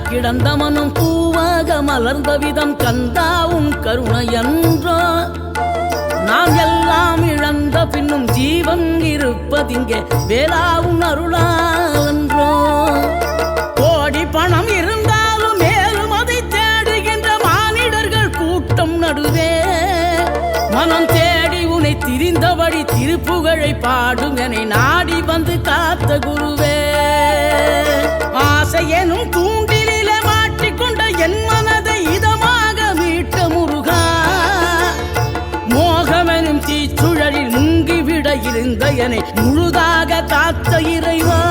கிடந்த மனம் பூவாக மலர்ந்த விதம் கந்தாவும் கருணையன்றோ நாம் எல்லாம் இழந்த பின்னும் ஜீவன் இருப்பதிங்கே வேளாவும் அருளான்றோ கோடி பணம் இருந்தாலும் மேலும் அதை தேடுகின்ற மானிடர்கள் கூட்டம் நடுவே மனம் தேடி உனை திரிந்தபடி திருப்புகழை பாடும் என்னை நாடி வந்து காத்த குருவே ஆசை எனும் தூண்டிலே மாட்டிக்கொண்ட என் மனதை இதமாக மீட்ட முருகா மோகமெனும் தீச்சுழலில் முங்கிவிட இருந்த என்னை முழுதாக காத்த இறைவா